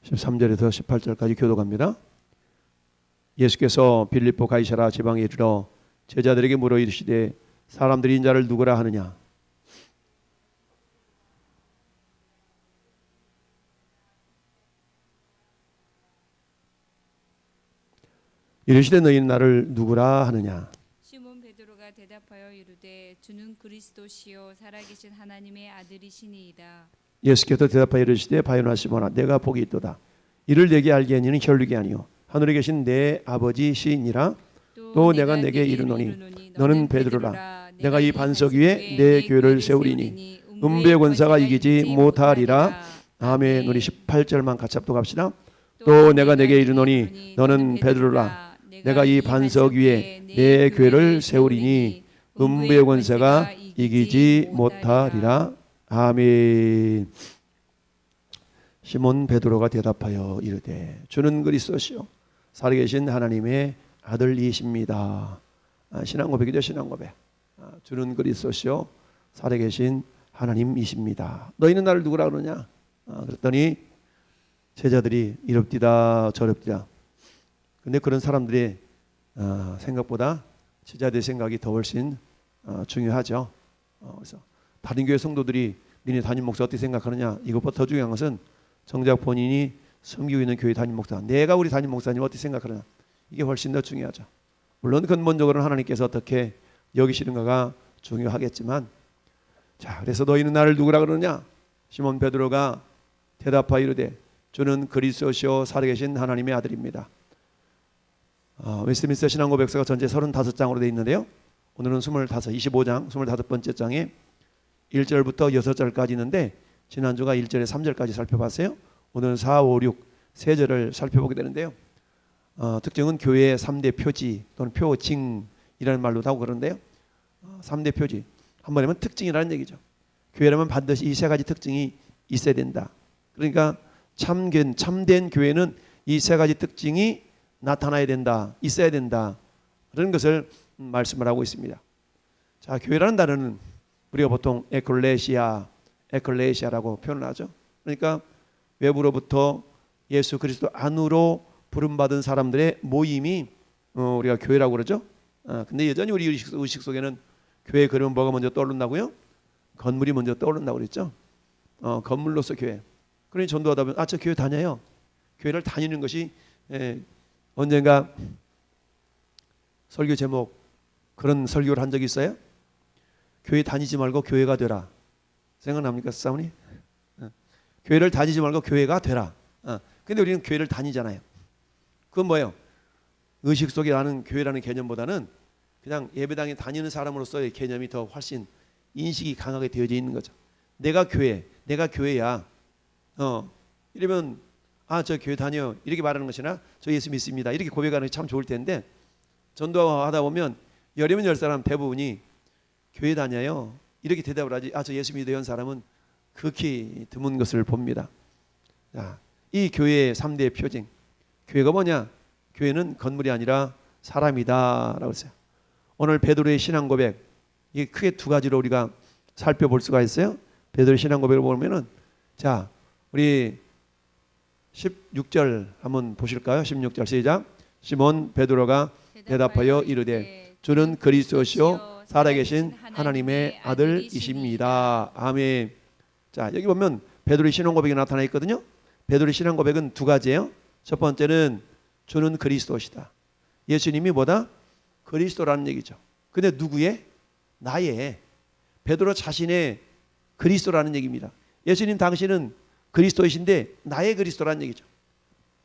13절에서 18절까지 교독합니다. 예수께서 빌립보 가이사라 지방에 이르러 제자들에게 물어 이르시되 사람들이 인자를 누구라 하느냐. 이르시되 너희는 나를 누구라 하느냐. 시몬 베드로가 대답하여 이르되 주는 그리스도시요 살아계신 하나님의 아들이시니이다. 예수께서 대답하여 이르시되 바요나 시몬아 내가 복이 있도다. 이를 내게 알게 하니는 혈육이 아니요 하늘에 계신 내 아버지시니라. 또 내가 내게 이르노니 너는 베드로라. 내가 이 반석 위에 내 교회를 세우리니 음부의 권사가 이기지 못하리라. 아멘. 우리 18절만 같이 합독합시다. 또 내가 내게 이르노니 너는 베드로라. 내가 이 반석 위에 내 교회를 세우리니 음부의 권세가 이기지 못하리라. 아멘. 시몬 베드로가 대답하여 이르되 주는 그리스도시요 살아계신 하나님의 아들이십니다. 신앙 고백이죠. 신앙 고백. 주는 그리스도시요 살아계신 하나님이십니다. 너희는 나를 누구라 그러냐. 그랬더니 제자들이 이럽디다 저럽디다. 근데 그런 사람들의 생각보다 제자들의 생각이 더 훨씬 중요하죠. 그래서 다른 교회 성도들이 니네 담임 목사 어떻게 생각하느냐. 이것보다 더 중요한 것은 정작 본인이 섬기고 있는 교회 담임 목사, 내가 우리 담임 목사님 어떻게 생각하느냐. 이게 훨씬 더 중요하죠. 물론 근본적으로는 하나님께서 어떻게 여기시는가가 중요하겠지만, 자, 그래서 너희는 나를 누구라 그러느냐. 시몬 베드로가 대답하여 이르되 주는 그리스도시요 살아계신 하나님의 아들입니다. 웨스트민스터 신앙고백서가 전체 35장으로 되어 있는데요. 오늘은 25장 25번째 장에 1절부터 6절까지 있는데 지난주가 1절에 3절까지 살펴봤어요. 오늘은 4, 5, 6 3절을 살펴보게 되는데요. 특징은 교회의 3대 표지 또는 표징이라는 말로도 하고 그러는데요. 3대 표지 한번 하면 특징이라는 얘기죠. 교회라면 반드시 이 세 가지 특징이 있어야 된다. 그러니까 참된 교회는 이 세 가지 특징이 나타나야 된다, 있어야 된다, 그런 것을 말씀을 하고 있습니다. 자, 교회라는 단어는 우리가 보통 에클레시아라고 표현을 하죠. 그러니까 외부로부터 예수 그리스도 안으로 부름받은 사람들의 모임이 우리가 교회라고 그러죠. 근데 여전히 우리 의식 속에는 교회 그러면 뭐가 먼저 떠오른다고요? 건물이 먼저 떠오른다고 그랬죠. 건물로서 교회. 그러니 전도하다 보면 저 교회 다녀요. 교회를 다니는 것이 언젠가 설교 제목 그런 설교를 한 적이 있어요? 교회 다니지 말고 교회가 되라. 생각납니까, 사모님? 교회를 다니지 말고 교회가 되라. 근데 우리는 교회를 다니잖아요. 그건 뭐예요? 의식 속에 나는 교회라는 개념보다는 그냥 예배당에 다니는 사람으로서의 개념이 더 훨씬 인식이 강하게 되어져 있는 거죠. 내가 교회야. 이러면 저 교회 다녀 이렇게 말하는 것이나 저 예수 믿습니다 이렇게 고백하는 게 참 좋을 텐데, 전도하다 보면 열이면 열 사람 대부분이 교회 다녀요 이렇게 대답을 하지 저 예수 믿어요 한 사람은 극히 드문 것을 봅니다. 자, 이 교회의 3대 표징, 교회가 뭐냐? 교회는 건물이 아니라 사람이다 라고 했어요. 오늘 베드로의 신앙 고백, 이게 크게 두 가지로 우리가 살펴볼 수가 있어요. 베드로의 신앙 고백을 보면은, 자, 우리 16절 한번 보실까요? 16절 시작. 시몬 베드로가 대답하여 이르되 주는 그리스도시요 살아계신 하나님의 아들이십니다. 아멘. 자, 여기 보면 베드로의 신앙 고백이 나타나 있거든요. 베드로의 신앙 고백은 두 가지예요. 첫 번째는 주는 그리스도시다. 예수님이 뭐다? 그리스도라는 얘기죠. 근데 누구의? 나의. 베드로 자신의 그리스도라는 얘기입니다. 예수님 당신은 그리스도이신데 나의 그리스도라는 얘기죠.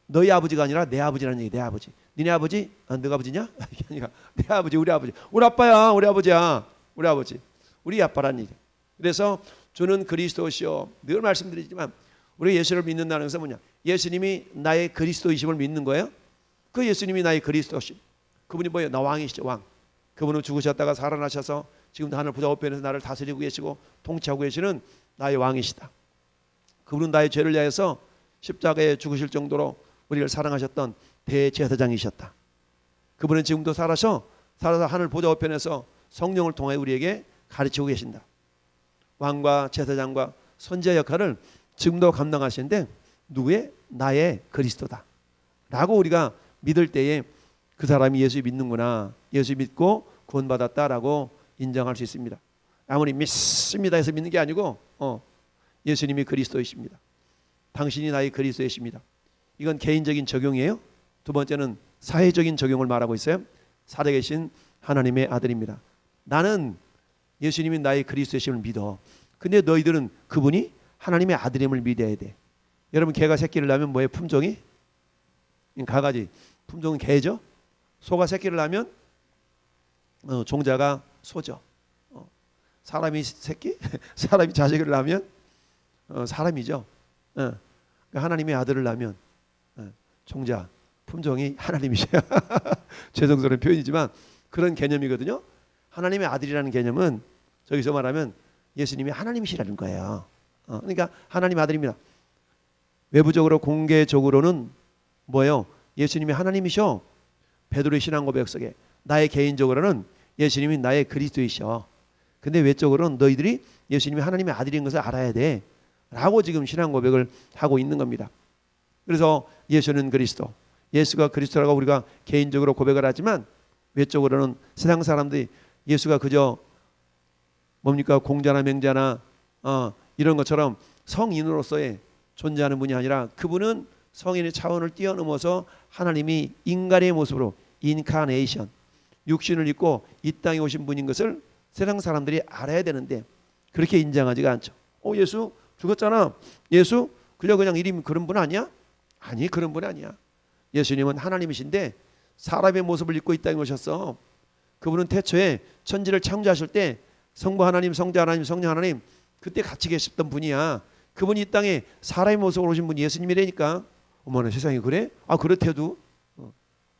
너희 아버지가 아니라 내 아버지라는 얘기. 내 아버지. 니네 아버지? 너가 아버지냐? 이게 아니라 내 아버지, 우리 아버지. 우리 아빠야, 우리 아버지야. 우리 아버지. 우리 아빠라는 얘기. 그래서 주는 그리스도시요. 늘 말씀드리지만 우리 예수를 믿는다는 것은 뭐냐? 예수님이 나의 그리스도이심을 믿는 거예요. 그 예수님이 나의 그리스도심. 그분이 뭐예요? 나 왕이시죠, 왕. 그분은 죽으셨다가 살아나셔서 지금도 하늘 보좌 우편에서 나를 다스리고 계시고 통치하고 계시는 나의 왕이시다. 그분은 나의 죄를 위하여서 십자가에 죽으실 정도로 우리를 사랑하셨던 대제사장이셨다. 그분은 지금도 살아서 하늘 보좌 우편에서 성령을 통해 우리에게 가르치고 계신다. 왕과 제사장과 선지자 역할을 지금도 감당하시는데 누구의? 나의 그리스도다 라고 우리가 믿을 때에 그 사람이 예수 믿는구나, 예수 믿고 구원받았다라고 인정할 수 있습니다. 아무리 믿습니다 해서 믿는 게 아니고 예수님이 그리스도이십니다. 당신이 나의 그리스도이십니다. 이건 개인적인 적용이에요. 두 번째는 사회적인 적용을 말하고 있어요. 살아계신 하나님의 아들입니다. 나는 예수님이 나의 그리스도이심을 믿어. 근데 너희들은 그분이 하나님의 아들임을 믿어야 돼. 여러분 개가 새끼를 낳으면 뭐예요? 품종이? 가가지. 품종은 개죠. 소가 새끼를 낳으면 종자가 소죠. 사람이 새끼? 사람이 자식을 낳으면 사람이죠. 그러니까 하나님의 아들을 낳으면 종자, 품종이 하나님이셔요. 죄송스러운 표현이지만 그런 개념이거든요. 하나님의 아들이라는 개념은 저기서 말하면 예수님이 하나님이시라는 거예요. 그러니까 하나님 아들입니다. 외부적으로 공개적으로는 뭐예요? 예수님이 하나님이셔. 베드로의 신앙 고백 속에 나의 개인적으로는 예수님이 나의 그리스도이셔. 근데 외적으로는 너희들이 예수님이 하나님의 아들인 것을 알아야 돼 라고 지금 신앙 고백을 하고 있는 겁니다. 그래서 예수는 그리스도, 예수가 그리스도라고 우리가 개인적으로 고백을 하지만 외적으로는 세상 사람들이 예수가 그저 뭡니까? 공자나 맹자나 이런 것처럼 성인으로서의 존재하는 분이 아니라 그분은 성인의 차원을 뛰어넘어서 하나님이 인간의 모습으로 인카네이션, 육신을 입고 이 땅에 오신 분인 것을 세상 사람들이 알아야 되는데 그렇게 인정하지가 않죠. 예수 죽었잖아. 예수 그냥 이름 그런 분 아니야? 아니, 그런 분 아니야. 예수님은 하나님이신데 사람의 모습을 입고 이 땅에 오셨어. 그분은 태초에 천지를 창조하실 때 성부 하나님, 성자 하나님, 성령 하나님 그때 같이 계셨던 분이야. 그분이 이 땅에 사람의 모습으로 오신 분이 예수님이라니까. 어머나 세상에 그래? 그렇대도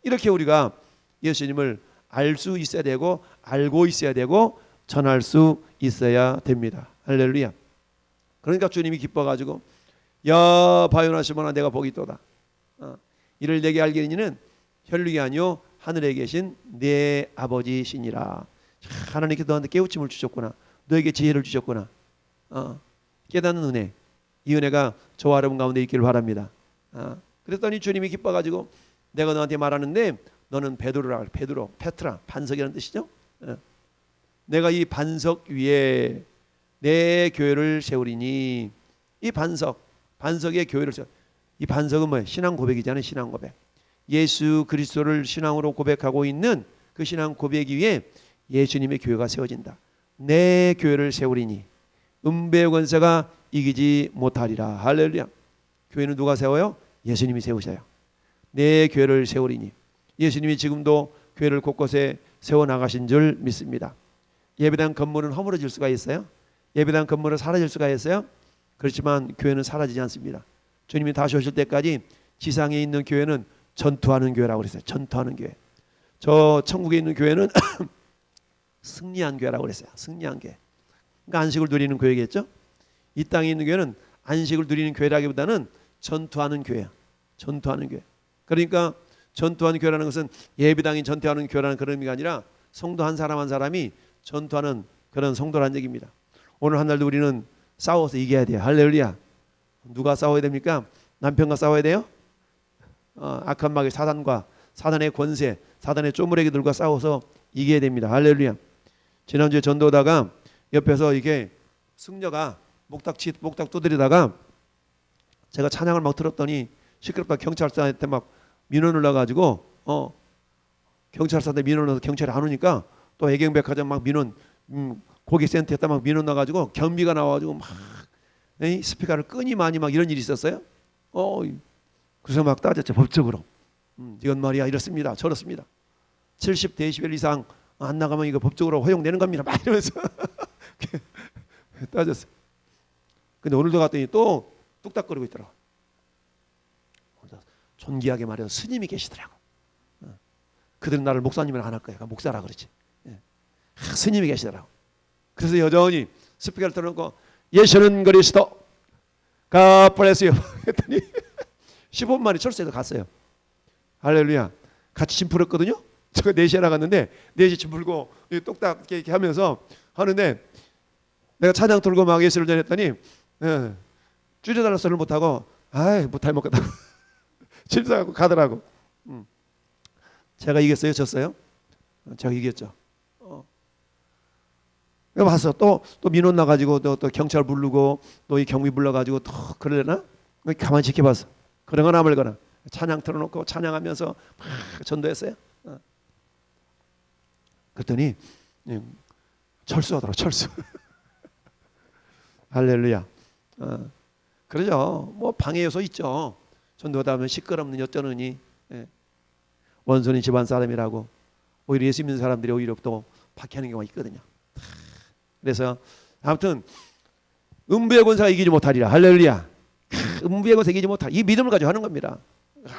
이렇게 우리가 예수님을 알 수 있어야 되고 알고 있어야 되고 전할 수 있어야 됩니다. 할렐루야. 그러니까 주님이 기뻐가지고 야 바요나 시몬아 내가 복이 있도다. 이를 내게 알게니는 혈육이 아니요 하늘에 계신 내 아버지시니라. 하나님께서 너한테 깨우침을 주셨구나. 너에게 지혜를 주셨구나. 깨닫는 은혜. 이 은혜가 저와 여러분 가운데 있기를 바랍니다. 그랬더니 주님이 기뻐가지고 내가 너한테 말하는데 너는 베드로라. 베드로, 페트라, 반석이라는 뜻이죠. 내가 이 반석 위에 내 교회를 세우리니. 이 반석의 교회를 세우. 이 반석은 뭐예요? 신앙 고백이잖아요. 신앙 고백. 예수 그리스도를 신앙으로 고백하고 있는 그 신앙 고백 위에 예수님의 교회가 세워진다. 내 교회를 세우리니 음배의 권세가 이기지 못하리라. 할렐루야. 교회는 누가 세워요? 예수님이 세우셔요. 내 교회를 세우리니. 예수님이 지금도 교회를 곳곳에 세워나가신 줄 믿습니다. 예배당 건물은 허물어질 수가 있어요? 예배당 건물은 사라질 수가 있어요? 그렇지만 교회는 사라지지 않습니다. 주님이 다시 오실 때까지 지상에 있는 교회는 전투하는 교회라고 그랬어요. 전투하는 교회. 저 천국에 있는 교회는 승리한 교회라고 그랬어요. 승리한 교회. 그러니까 안식을 누리는 교회겠죠. 이 땅에 있는 교회는 안식을 누리는 교회라기보다는 전투하는 교회야. 전투하는 교회. 그러니까 전투하는 교회라는 것은 예배당이 전투하는 교회라는 그런 의미가 아니라 성도 한 사람 한 사람이 전투하는 그런 성도라는 얘기입니다. 오늘 한 날도 우리는 싸워서 이겨야 돼요. 할렐루야. 누가 싸워야 됩니까? 남편과 싸워야 돼요? 악한 마귀 사단과 사단의 권세, 사단의 쪼무레기들과 싸워서 이겨야 됩니다. 할렐루야. 지난주에 전도하다가 옆에서 이게 승려가 목탁 두드리다가 제가 찬양을 막 들었더니 시끄럽다 경찰서한테 막 민원을 넣어가지고 경찰서한테 민원을 넣어서 경찰이 안 오니까 또 애경백화점 막 민원 고객센터에다 막 민원 넣어가지고 경비가 나와가지고 막 스피커를 끄니마니 막 이런 일이 있었어요. 그래서 막 따졌죠. 법적으로. 이건 말이야 이렇습니다. 저렇습니다. 70데시벨 이상 안 나가면 이거 법적으로 허용되는 겁니다. 막 이러면서 따졌어요. 근데 오늘도 갔더니 또 뚝딱거리고 있더라고. 존귀하게 말해서 스님이 계시더라고. 그들은 나를 목사님이라 안 할 거야. 목사라 그러지. 스님이 계시더라고. 그래서 여전히 스피커를 틀어놓고 예수는 그리스도 God bless you 했더니 15분 만에 철수해서 갔어요. 할렐루야. 같이 짐 풀었거든요. 제가 4시에 나갔는데 4시 짐 풀고 똑딱 이렇게 하면서 하는데 내가 찬양 들고 막 예수를 전했더니 줄여달라 소리를 못하고 아이 못할 먹겠다. 집사하고 가더라고. 제가 이겼어요, 졌어요? 제가 이겼죠. 와서 또 민원 나가지고 또 경찰 부르고 또 이 경비 불러가지고 또 그러려나? 가만히 지켜봤어. 그러거나 말거나 찬양 틀어놓고 찬양하면서 막 전도했어요. 그랬더니 철수하더라, 철수. 할렐루야. 그러죠. 뭐 방해 요소 있죠. 전도하다 하면 시끄럽는 여쩌느니 원수는 집안 사람이라고 오히려 예수 믿는 사람들이 오히려 또 박해하는 경우가 있거든요. 그래서 아무튼 음부의 권세가 이기지 못하리라. 할렐루야. 음부의 권세가 이기지 못하리라. 이 믿음을 가지고 하는 겁니다.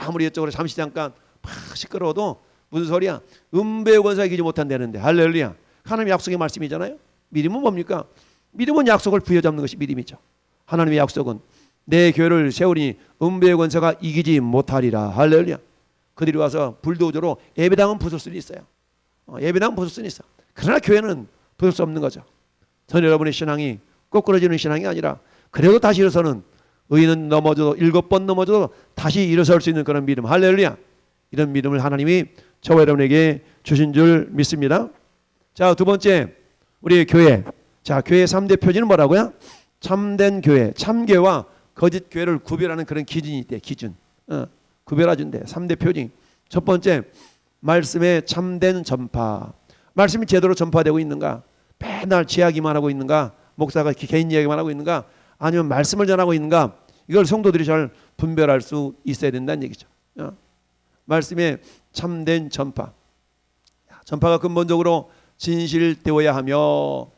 아무리 이쪽으로 잠시 잠깐 팍 시끄러워도 무슨 소리야? 음부의 권세가 이기지 못한다는데. 할렐루야. 하나님의 약속의 말씀이잖아요. 믿음은 뭡니까? 믿음은 약속을 부여잡는 것이 믿음이죠. 하나님의 약속은 내 교회를 세우니 음부의 권세가 이기지 못하리라. 할렐루야. 그들이 와서 불도저로 예배당은 부술 수는 있어요. 예배당은 부술 수는 있어. 그러나 교회는 부술 수 없는 거죠. 전 여러분의 신앙이 꼬꾸라지는 신앙이 아니라 그래도 다시 일어서는 의인은 넘어져도 7번 넘어져도 다시 일어설 수 있는 그런 믿음. 할렐루야. 이런 믿음을 하나님이 저와 여러분에게 주신 줄 믿습니다. 자, 두 번째 우리 교회. 자, 교회 3대 표지는 뭐라고요? 참된 교회, 참교회와 거짓 교회를 구별하는 그런 기준이 있대. 기준. 구별해준대. 3대 표지. 첫 번째, 말씀의 참된 전파. 말씀이 제대로 전파되고 있는가? 맨날 제 이야기만 하고 있는가? 목사가 개인 이야기만 하고 있는가? 아니면 말씀을 전하고 있는가? 이걸 성도들이 잘 분별할 수 있어야 된다는 얘기죠. 말씀의 참된 전파. 전파가 근본적으로 진실되어야 하며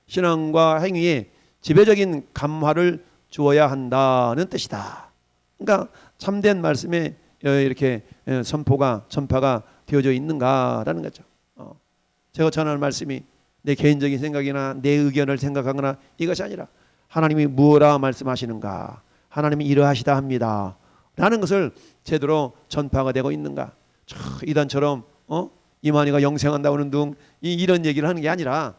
신앙과 행위에 지배적인 감화를 주어야 한다는 뜻이다. 그러니까 참된 말씀에 이렇게 전파가 되어져 있는가라는 거죠. 제가 전하는 말씀이 내 개인적인 생각이나 내 의견을 생각하거나 이것이 아니라 하나님이 무엇라 말씀하시는가, 하나님이 이러하시다 합니다 라는 것을 제대로 전파가 되고 있는가. 이단처럼 이만희가 영생한다고는 등 이런 얘기를 하는 게 아니라,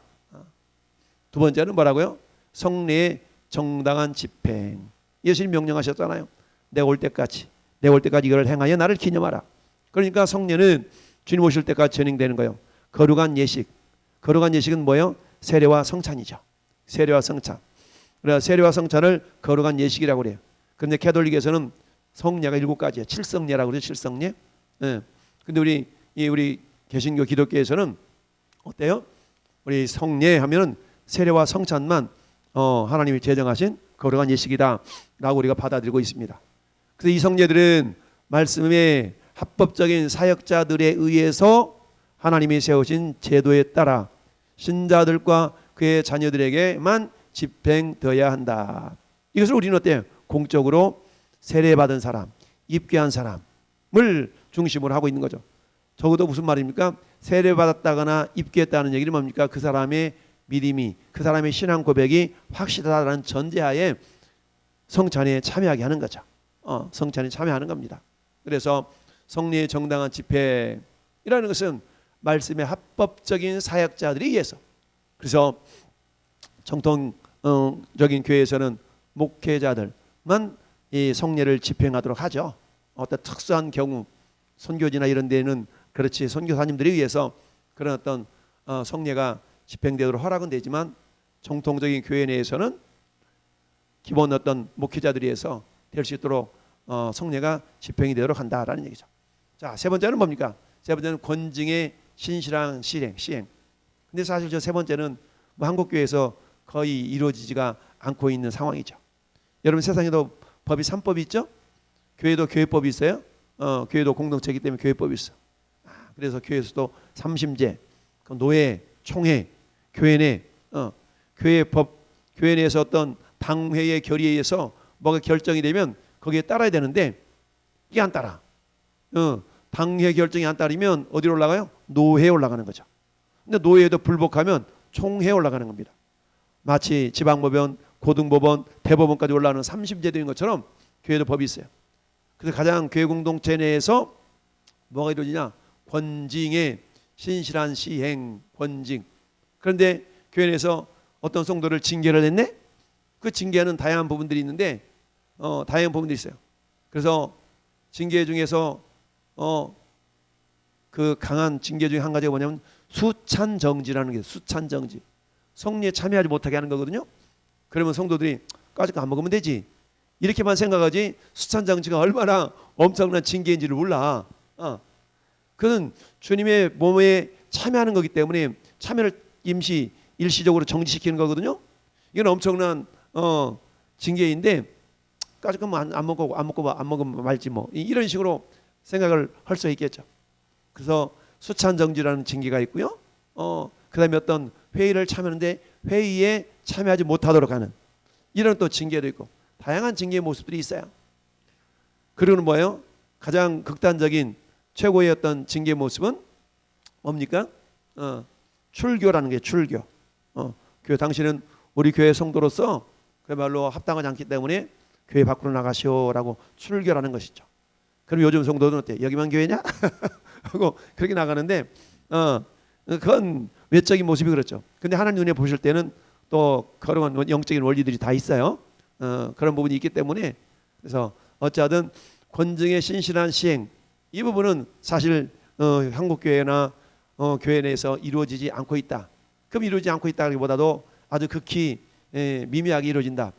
두 번째는 뭐라고요? 성례의 정당한 집행. 예수님 명령하셨잖아요. 내가 올 때까지 이걸 행하여 나를 기념하라. 그러니까 성례는 주님 오실 때까지 진행되는 거예요. 거룩한 예식은 뭐예요? 세례와 성찬이죠. 세례와 성찬. 그래서 세례와 성찬을 거룩한 예식이라고 그래요. 그런데 가톨릭에서는 성례가 7가지예요. 칠성례라고 그러죠. 칠성례. 근데 우리 개신교 기독교에서는 어때요? 우리 성례 하면은 세례와 성찬만 하나님이 제정하신 거룩한 예식이다라고 우리가 받아들이고 있습니다. 그래서 이 성례들은 말씀의 합법적인 사역자들에 의해서 하나님이 세우신 제도에 따라 신자들과 그의 자녀들에게만 집행되어야 한다. 이것을 우리는 어때요? 공적으로 세례받은 사람, 입교한 사람을 중심으로 하고 있는 거죠. 적어도 무슨 말입니까? 세례받았다거나 입교했다는 얘기는 뭡니까? 그 사람의 믿음이, 그 사람의 신앙 고백이 확실하다는 전제하에 성찬에 참여하게 하는 거죠. 성찬에 참여하는 겁니다. 그래서 성례의 정당한 집회이라는 것은 말씀의 합법적인 사역자들에 의해서, 그래서 정통적인 교회에서는 목회자들만 이 성례를 집행하도록 하죠. 어떤 특수한 경우 선교지나 이런 데는 그렇지 선교사님들에 의해서 그런 어떤 성례가 집행되도록 허락은 되지만 정통적인 교회 내에서는 기본 어떤 목회자들에 의해서 될 수 있도록 성례가 집행이 되도록 한다라는 얘기죠. 자, 세 번째는 뭡니까? 세 번째는 권징의 신실한 시행. 근데 사실 저 세 번째는 뭐 한국 교회에서 거의 이루어지지가 않고 있는 상황이죠. 여러분 세상에도 법이 3법이 있죠? 교회도 교회법이 있어요. 교회도 공동체이기 때문에 교회법이 있어. 그래서 교회에서도 삼심제, 노회, 총회, 교회 내 교회법, 교회 내에서 어떤 당회의 결의에 의해서 뭐가 결정이 되면 거기에 따라야 되는데 이게 안 따라. 당회 결정이 안 따르면 어디로 올라가요? 노회에 올라가는 거죠. 근데 노회에도 불복하면 총회에 올라가는 겁니다. 마치 지방법원, 고등법원, 대법원까지 올라가는 삼심제도인 것처럼 교회도 법이 있어요. 그래서 가장 교회 공동체 내에서 뭐가 이루어지냐? 권징의 신실한 시행, 권징. 그런데 교회 내에서 어떤 성도를 징계를 했네? 그 징계하는 다양한 부분들이 있는데 다양한 부분들이 있어요. 그래서 징계 중에서 그 강한 징계 중에 한 가지가 뭐냐면 수찬정지라는 게, 수찬정지, 성례에 참여하지 못하게 하는 거거든요. 그러면 성도들이 까짓 거 안 먹으면 되지, 이렇게만 생각하지 수찬정지가 얼마나 엄청난 징계인지를 몰라. 그는 주님의 몸에 참여하는 거기 때문에 참여를 임시 일시적으로 정지시키는 거거든요. 이건 엄청난 징계인데 까짓 거안 먹으면 말지 뭐, 이런 식으로 생각을 할 수 있겠죠. 그래서 수찬정지라는 징계가 있고요. 그다음에 어떤 회의를 참여하는데 회의에 참여하지 못하도록 하는 이런 또 징계도 있고, 다양한 징계의 모습들이 있어요. 그리고는 뭐예요? 가장 극단적인 최고의 어떤 징계 모습은 뭡니까? 출교라는 게, 출교. 교회 당신은 우리 교회 성도로서 그야말로 합당하지 않기 때문에 교회 밖으로 나가시오라고 출교라는 것이죠. 그럼 요즘 성도들은 어때? 여기만 교회냐? 하고 그렇게 나가는데 그건 외적인 모습이 그렇죠. 근데 하나님 눈에 보실 때는 또 거룩한 영적인 원리들이 다 있어요. 그런 부분이 있기 때문에, 그래서 어찌하든 권증의 신실한 시행, 이 부분은 사실 한국 교회나 교회 내에서 이루어지지 않고 있다. 그럼 이루어지지 않고 있다기보다도 아주 극히 미미하게 이루어진다.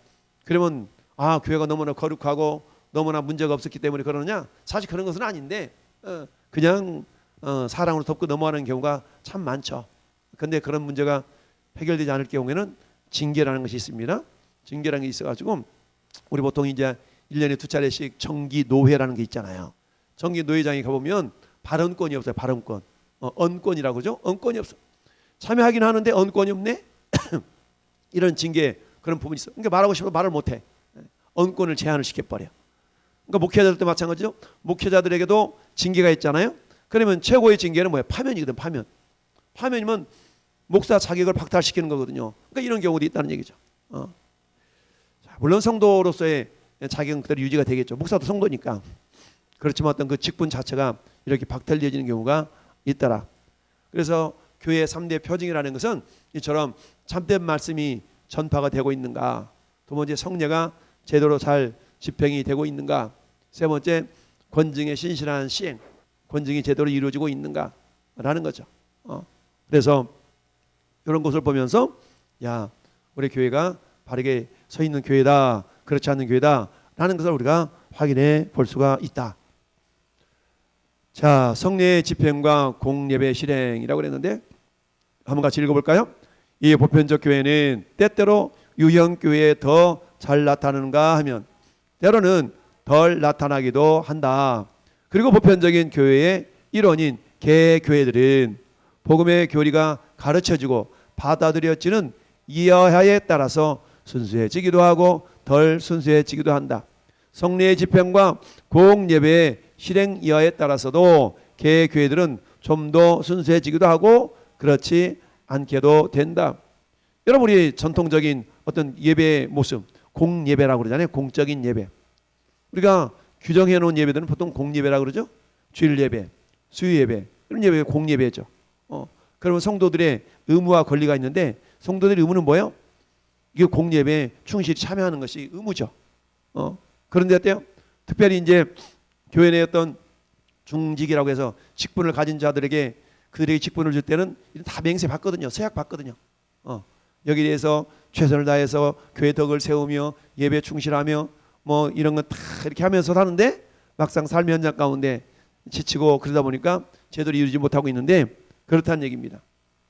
그러면 교회가 너무나 거룩하고 너무나 문제가 없었기 때문에 그러느냐? 사실 그런 것은 아닌데 그냥 사랑으로 덮고 넘어가는 경우가 참 많죠. 근데 그런 문제가 해결되지 않을 경우에는 징계라는 것이 있습니다. 징계라는 게 있어가지고 우리 보통 이제 1년에 2차례씩 정기 노회라는 게 있잖아요. 정기 노회장에 가보면 발언권이 없어요. 발언권. 언권이라고 그러죠. 언권이 없어. 참여하긴 하는데 언권이 없네. 이런 징계, 그런 부분이 있어. 그러니까 말하고 싶어도 말을 못해. 언권을 제한을 시켜버려. 그러니까 목회자들도 마찬가지죠. 목회자들에게도 징계가 있잖아요. 그러면 최고의 징계는 뭐예요? 파면이거든. 파면. 파면이면 목사 자격을 박탈시키는 거거든요. 그러니까 이런 경우도 있다는 얘기죠. 물론 성도로서의 자격은 그대로 유지가 되겠죠. 목사도 성도니까. 그렇지만 어떤 그 직분 자체가 이렇게 박탈되어지는 경우가 있더라. 그래서 교회의 3대 표징이라는 것은 이처럼 참된 말씀이 전파가 되고 있는가, 두 번째 성례가 제대로 잘 집행이 되고 있는가, 세 번째 권증의 신실한 시행, 권증이 제대로 이루어지고 있는가라는 거죠. 그래서 이런 것을 보면서 우리 교회가 바르게 서 있는 교회다, 그렇지 않는 교회다라는 것을 우리가 확인해 볼 수가 있다. 자, 성례 집행과 공예배 실행이라고 그랬는데 한번 같이 읽어볼까요? 이 보편적 교회는 때때로 유형 교회에 더 잘 나타나는가 하면 때로는 덜 나타나기도 한다. 그리고 보편적인 교회의 일원인 개교회들은 복음의 교리가 가르쳐지고 받아들여지는 이하에 따라서 순수해지기도 하고 덜 순수해지기도 한다. 성례의 집행과 공예배의 실행 이하에 따라서도 개교회들은 좀 더 순수해지기도 하고 그렇지 않게도 된다. 여러분, 우리 전통적인 어떤 예배의 모습, 공예배라고 그러잖아요. 공적인 예배. 우리가 규정해 놓은 예배들은 보통 공예배라고 그러죠. 주일 예배, 수요 예배, 이런 예배가 공예배죠. 그러면 성도들의 의무와 권리가 있는데 성도들의 의무는 뭐예요? 이게 공예배에 충실히 참여하는 것이 의무죠. 그런데 어때요? 특별히 이제 교회 내 어떤 중직이라고 해서 직분을 가진 자들에게 그들에게 직분을 줄 때는 다 맹세 받거든요. 서약 받거든요. 여기에 대해서 최선을 다해서 교회 덕을 세우며 예배 충실하며 뭐 이런 건 다 이렇게 하면서 사는데 막상 삶의 현장 가운데 지치고 그러다 보니까 제대로 이루지 못하고 있는데 그렇다는 얘기입니다.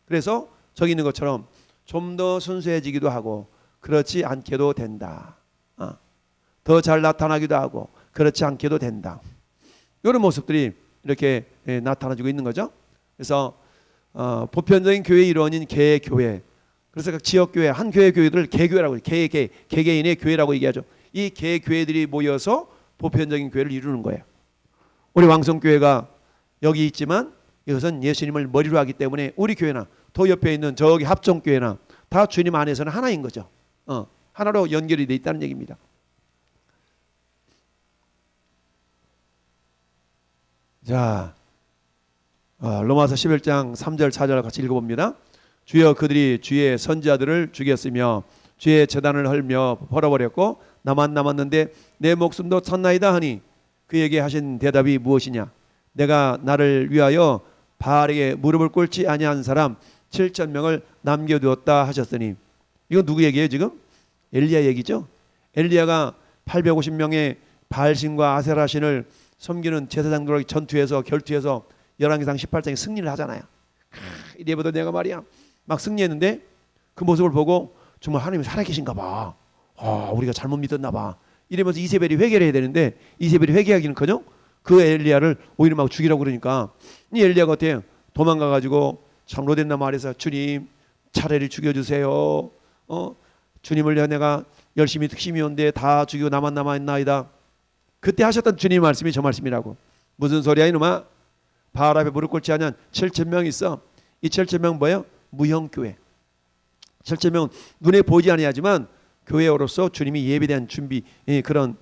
그래서 저기 있는 것처럼 좀 더 순수해지기도 하고 그렇지 않게도 된다. 더 잘 나타나기도 하고 그렇지 않게도 된다. 이런 모습들이 이렇게 나타나지고 있는 거죠. 그래서 보편적인 교회의 일원인 개교회, 그래서 각 지역교회, 한 교회들을 개교회라고 해요. 개개인의 교회라고 얘기하죠. 이 개교회들이 모여서 보편적인 교회를 이루는 거예요. 우리 왕성교회가 여기 있지만 이것은 예수님을 머리로 하기 때문에 우리 교회나 더 옆에 있는 저기 합정교회나 다 주님 안에서는 하나인 거죠. 하나로 연결이 돼 있다는 얘기입니다. 자, 로마서 11장 3절 4절 같이 읽어봅니다. 주여 그들이 주의 선지자들을 죽였으며 주의 제단을 헐며 벌어버렸고 나만 남았는데 내 목숨도 쳤나이다 하니 그에게 하신 대답이 무엇이냐? 내가 나를 위하여 바알에게 무릎을 꿇지 아니한 사람 7,000명을 남겨두었다 하셨으니, 이건 누구 얘기예요 지금? 엘리야 얘기죠. 엘리야가 850명의 바알신과 아세라신을 섬기는 제사장들과 전투에서 결투해서 열왕기상 18장에 승리를 하잖아요. 이래보다 내가 말이야 막 승리했는데 그 모습을 보고 정말 하나님이 살아계신가 봐. 우리가 잘못 믿었나 봐. 이러면서 이세벨이 회개를 해야 되는데 이세벨이 회개하기는커녕 그 엘리야를 오히려 막 죽이라고 그러니까 이 엘리야가 어때요? 도망가가지고 장로된 나 말해서 주님 차라리 죽여주세요. 주님을 위해 내가 열심히 특심이 온데 다 죽이고 나만 남아있나이다. 그때 하셨던 주님 말씀이 저 말씀이라고. 무슨 소리야 이놈아? 바알 앞에 무릎 꿇지 않은 7,000명 있어. 이 7,000명 뭐예요? 무형교회. 7,000명은 눈에 보이지 아니하지만 교회로서 주님이 예배대한 준비, 그런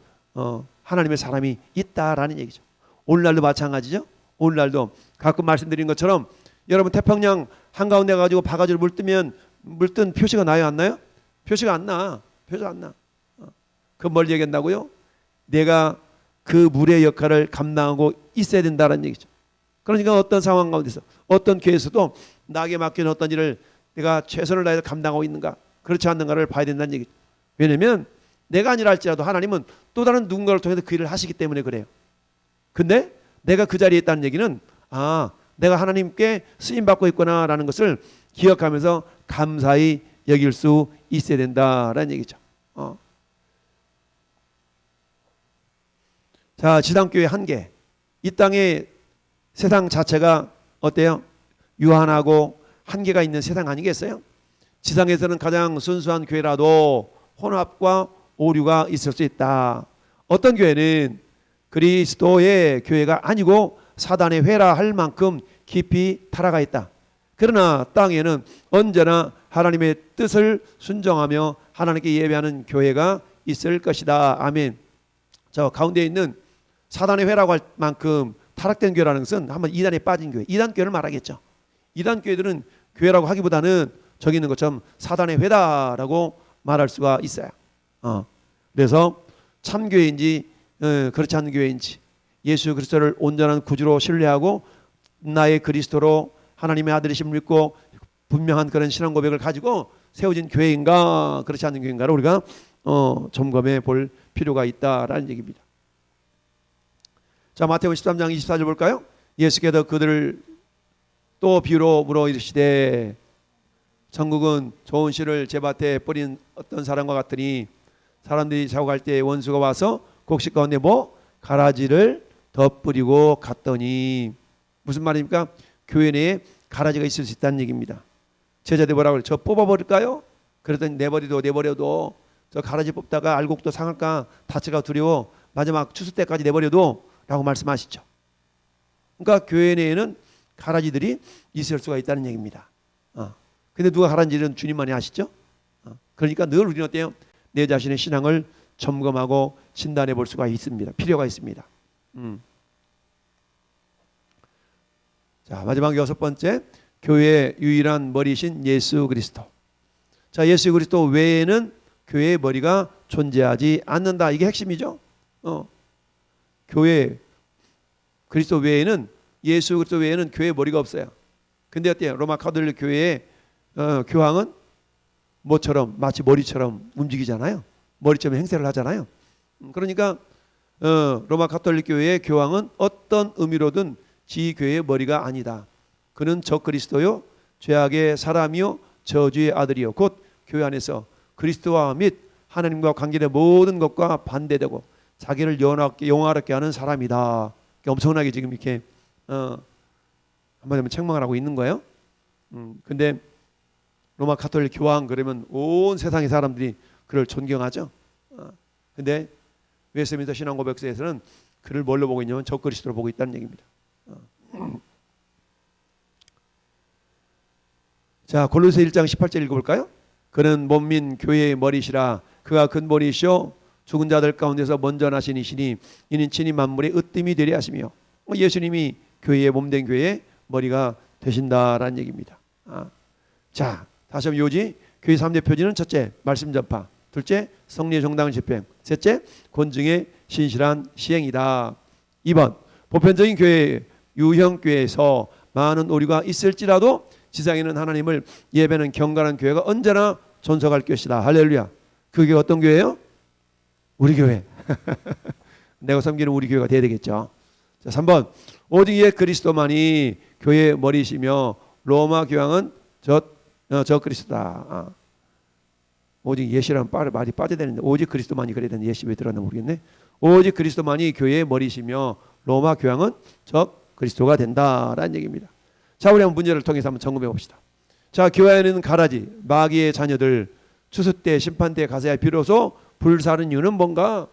하나님의 사람이 있다라는 얘기죠. 오늘날도 마찬가지죠. 오늘날도 가끔 말씀드린 것처럼 여러분 태평양 한가운데 가지고 바가지로 물뜬 표시가 나요 안 나요? 표시가 안 나. 표시가 안 나. 그 뭘 얘기한다고요? 내가 그 물의 역할을 감당하고 있어야 된다는 얘기죠. 그러니까 어떤 상황 가운데서 어떤 교회에서도 나에게 맡긴 어떤 일을 내가 최선을 다해서 감당하고 있는가 그렇지 않는가를 봐야 된다는 얘기죠. 왜냐하면 내가 아니라 할지라도 하나님은 또 다른 누군가를 통해서 그 일을 하시기 때문에 그래요. 근데 내가 그 자리에 있다는 얘기는 내가 하나님께 쓰임받고 있구나라는 것을 기억하면서 감사히 여길 수 있어야 된다라는 얘기죠. 자, 지상교회 한계. 이 땅의 세상 자체가 어때요? 유한하고 한계가 있는 세상 아니겠어요? 지상에서는 가장 순수한 교회라도 혼합과 오류가 있을 수 있다. 어떤 교회는 그리스도의 교회가 아니고 사단의 회라 할 만큼 깊이 타락가 있다. 그러나 땅에는 언제나 하나님의 뜻을 순종하며 하나님께 예배하는 교회가 있을 것이다. 아멘. 저 가운데 있는 사단의 회라고 할 만큼 타락된 교회라는 것은 한번 이단에 빠진 교회, 이단 교회를 말하겠죠. 이단 교회들은 교회라고 하기보다는 저기 있는 것처럼 사단의 회다라고 말할 수가 있어요. 그래서 참 교회인지 그렇지 않은 교회인지 예수 그리스도를 온전한 구주로 신뢰하고 나의 그리스도로 하나님의 아들이심을 믿고 분명한 그런 신앙 고백을 가지고 세워진 교회인가 그렇지 않은 교회인가를 우리가 점검해 볼 필요가 있다라는 얘기입니다. 자, 마태복음 13장 24절 볼까요? 예수께서 그들을 또 비유로 물어 이르시되 천국은 좋은 씨를 제 밭에 뿌린 어떤 사람과 같으니 사람들이 자고 갈 때 원수가 와서 곡식 가운데 가라지를 덧뿌리고 갔더니, 무슨 말입니까? 교회 내에 가라지가 있을 수 있다는 얘기입니다. 제자들 뭐라고 그래요? 저 뽑아버릴까요? 그랬더니 내버려도 저 가라지 뽑다가 알곡도 상할까 다칠까 두려워 마지막 추수 때까지 내버려도 라고 말씀하시죠. 그러니까 교회 내에는 가라지들이 있을 수가 있다는 얘기입니다. 근데 누가 가라지는 주님만이 아시죠? 그러니까 늘 우리는 어때요? 내 자신의 신앙을 점검하고 진단해 볼 수가 있습니다. 필요가 있습니다. 자, 마지막 6번째, 교회의 유일한 머리신 예수 그리스도. 자, 예수 그리스도 외에는 교회의 머리가 존재하지 않는다. 이게 핵심이죠. 교회 그리스도 외에는, 예수 그리스도 외에는 교회의 머리가 없어요. 근데 어때요? 로마 가톨릭 교회의 교황은 뭐처럼, 마치 머리처럼 움직이잖아요. 머리처럼 행세를 하잖아요. 그러니까 로마 가톨릭 교회의 교황은 어떤 의미로든 지 교회의 머리가 아니다. 그는 적그리스도요 죄악의 사람이요 저주의 아들이요 곧 교회 안에서 그리스도와 및 하나님과 관계된 모든 것과 반대되고 자기를 영화롭게 하는 사람이다. 엄청나게 지금 이렇게 한마디로 책망을 하고 있는 거예요. 근데 로마 가톨릭 교황 그러면 온 세상의 사람들이 그를 존경하죠. 근데 웨스트민스터 신앙고백서에서는 그를 뭘로 보고 있냐면 적그리스도로 보고 있다는 얘기입니다. 자, 골로새 1장 18절 읽어볼까요? 그는 몸민 교회의 머리시라. 그가 근본이시오 죽은 자들 가운데서 먼저 나신 이시니 이는 친히 만물의 으뜸이 되려 하시며, 예수님이 교회의 몸된 교회의 머리가 되신다라는 얘기입니다. 자, 다시 한번 요지. 교회 3대 표지는 첫째, 말씀 전파. 둘째, 성리의 정당한 집행. 셋째, 권증의 신실한 시행이다. 2번 보편적인 교회 유형 교회에서 많은 오류가 있을지라도 지상에는 하나님을 예배하는 경건한 교회가 언제나 존속할 것이다. 할렐루야. 그게 어떤 교회예요? 우리 교회. 내가 섬기는 우리 교회가 돼야 되겠죠. 자, 3번 오직 예 그리스도만이 교회의 머리시며 로마 교황은 저 그리스도다. 오직 예시라는 말이 빠져야 되는데 오직 그리스도만이 그래야 되는데 예시 왜 들었나 모르겠네. 오직 그리스도만이 교회의 머리시며 로마 교황은 저 그리스도가 된다라는 얘기입니다. 자, 우리 한번 문제를 통해서 한번 점검해 봅시다. 자, 교회에는 가라지 마귀의 자녀들 추수 때 심판 때 가서야 비로소 불사른 이유는 뭔가?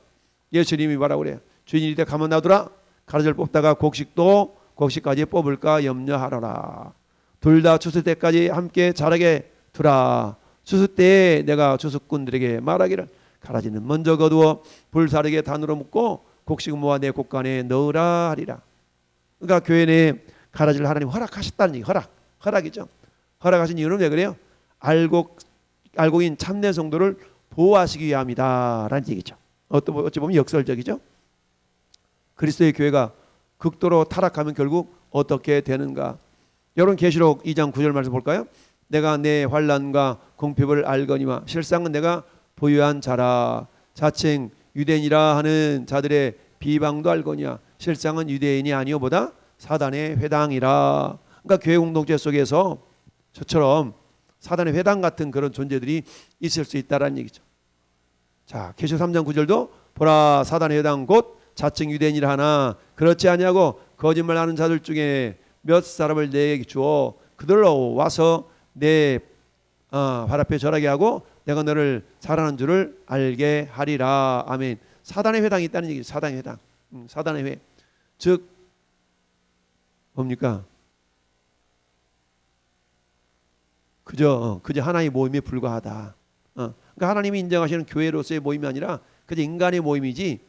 예수님이 뭐라고 그래요? 주인이 때 가만 놔두라. 가라지를 뽑다가 곡식까지 뽑을까 염려하라라. 둘 다 추수 때까지 함께 자라게 두라. 추수 때에 내가 추수꾼들에게 말하기를 가라지는 먼저 거두어 불사르게 단으로 묶고 곡식은 모아 내 곡간에 넣으라 하리라. 그러니까 교회 내에 가라지를 하나님 허락하셨다는 얘기. 허락이죠. 허락하신 이유는 왜 그래요? 알곡인 참된 성도를 보호하시기 위함이다라는 얘기죠. 어찌 보면 역설적이죠. 그리스도의 교회가 극도로 타락하면 결국 어떻게 되는가? 여러분 계시록 2장 9절 말씀 볼까요? 내가 내 환난과 궁핍을 알거니와 실상은 내가 보유한 자라. 자칭 유대인이라 하는 자들의 비방도 알거니와 실상은 유대인이 아니오보다 사단의 회당이라. 그러니까 교회 공동체 속에서 저처럼 사단의 회당 같은 그런 존재들이 있을 수 있다라는 얘기죠. 자, 계시록 3장 9절도 보라 사단의 회당 곧 자칭 유대인이라 하나 그렇지 아니하고 거짓말하는 자들 중에 몇 사람을 내게 주어 그들로 와서 내 발 앞에 절하게 하고 내가 너를 사랑하는 줄을 알게 하리라. 아멘. 사단의 회당이 있다는 얘기죠. 사단의 회당. 사단의 회. 즉 뭡니까? 그저 하나의 모임에 불과하다. 그러니까 하나님이 인정하시는 교회로서의 모임이 아니라 그저 인간의 모임이지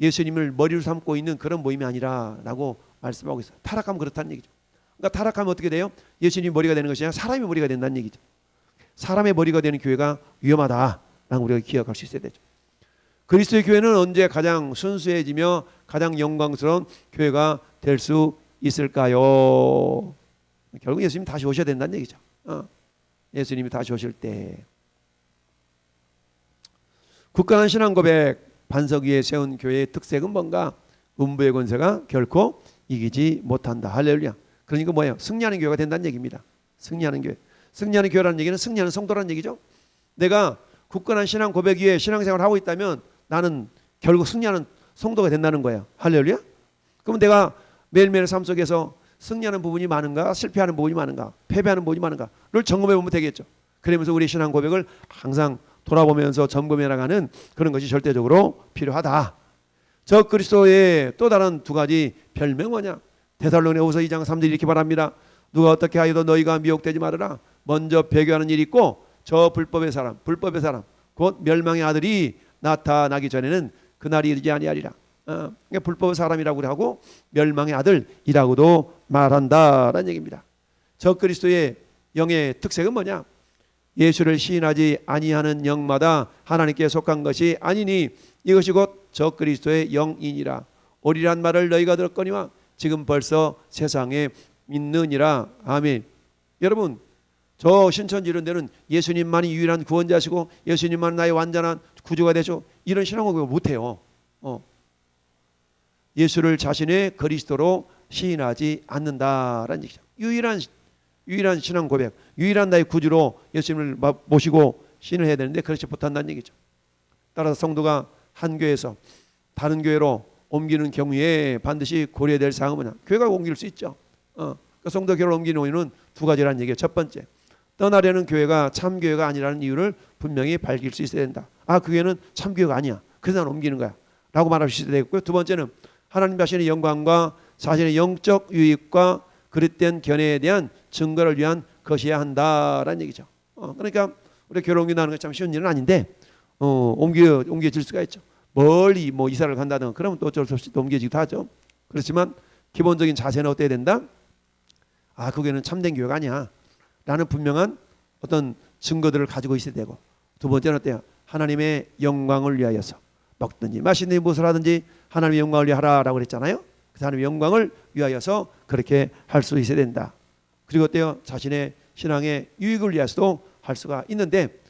예수님을 머리로 삼고 있는 그런 모임이 아니라라고 말씀하고 있어요. 타락하면 그렇다는 얘기죠. 그러니까 타락하면 어떻게 돼요? 예수님이 머리가 되는 것이 아니라 사람이 머리가 된다는 얘기죠. 사람의 머리가 되는 교회가 위험하다라고 우리가 기억할 수 있어야 되죠. 그리스도의 교회는 언제 가장 순수해지며 가장 영광스러운 교회가 될 수 있을까요? 결국 예수님이 다시 오셔야 된다는 얘기죠. 예수님이 다시 오실 때 굳건한 신앙 고백 반석 위에 세운 교회의 특색은 뭔가? 음부의 권세가 결코 이기지 못한다. 할렐루야. 그러니까 뭐예요? 승리하는 교회가 된다는 얘기입니다. 승리하는 교회. 승리하는 교회라는 얘기는 승리하는 성도라는 얘기죠. 내가 굳건한 신앙 고백 위에 신앙생활을 하고 있다면 나는 결국 승리하는 성도가 된다는 거예요. 할렐루야. 그럼 내가 매일매일 삶 속에서 승리하는 부분이 많은가, 실패하는 부분이 많은가, 패배하는 부분이 많은가를 점검해 보면 되겠죠. 그러면서 우리 신앙 고백을 항상 돌아보면서 점검해 나가는 그런 것이 절대적으로 필요하다. 저 그리스도의 또 다른 두 가지 별명 뭐냐? 데살로니가후서 2장 3절 이렇게 말합니다. 누가 어떻게 하여도 너희가 미혹되지 말아라. 먼저 배교하는 일이 있고 저 불법의 사람 곧 멸망의 아들이 나타나기 전에는 그날이 이르지 아니하리라. 그러니까 불법의 사람이라고 하고 멸망의 아들이라고도 말한다라는 얘기입니다. 저 그리스도의 영의 특색은 뭐냐? 예수를 시인하지 아니하는 영마다 하나님께 속한 것이 아니니 이것이 곧 저 그리스도의 영이니라. 오리란 말을 너희가 들었거니와 지금 벌써 세상에 있느니라. 아멘. 여러분 저 신천지 이런 데는 예수님만이 유일한 구원자시고 예수님만 나의 완전한 구주가 되죠. 이런 신앙 고백을 못해요. 예수를 자신의 그리스도로 시인하지 않는다라는 얘기죠. 유일한 신앙 고백, 유일한 나의 구주로 예수님을 모시고 시인을 해야 되는데 그렇지 못한다는 얘기죠. 따라서 성도가 한 교회에서 다른 교회로 옮기는 경우에 반드시 고려해야 될 사항은 뭐냐? 교회가 옮길 수 있죠. 그러니까 성도 교회를 옮기는 이유는 두 가지라는 얘기예요. 첫 번째, 떠나려는 교회가 참 교회가 아니라는 이유를 분명히 밝힐 수 있어야 된다. 그 교회는 참 교회가 아니야. 그래서 난 옮기는 거야. 라고 말할 수 있어야 되겠고요. 두 번째는 하나님 자신의 영광과 자신의 영적 유익과 그릇된 견해에 대한 증거를 위한 것이어야 한다라는 얘기죠. 그러니까 우리 교회 옮긴다는 건 참 쉬운 일은 아닌데 옮겨질 수가 있죠. 멀리 뭐 이사를 간다든가 그러면 또 어쩔 수 없이 또 옮겨지기도 하죠. 그렇지만 기본적인 자세는 어때야 된다? 그 교회는 참된 교회가 아니야 라는 분명한 어떤 증거들을 가지고 있어야 되고, 두 번째는 어때요? 하나님의 영광을 위하여서 먹든지 마시든지 무엇을 하든지 하나님의 영광을 위하라라고 그랬잖아요. 그래서 하나님의 영광을 위하여서 그렇게 할 수 있어야 된다. 그리고 어때요? 자신의 신앙의 유익을 위해서도 할 수가 있는데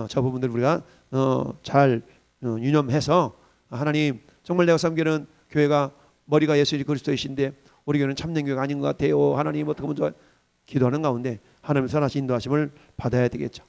저 부분들 우리가 잘 유념해서 하나님 정말 내가 섬기는 교회가 머리가 예수 그리스도이신데 우리 교회는 참된 교회가 아닌 것 같아요. 하나님 어떻게 하면 좋아요? 기도하는 가운데 하나님 선하신 인도하심을 받아야 되겠죠.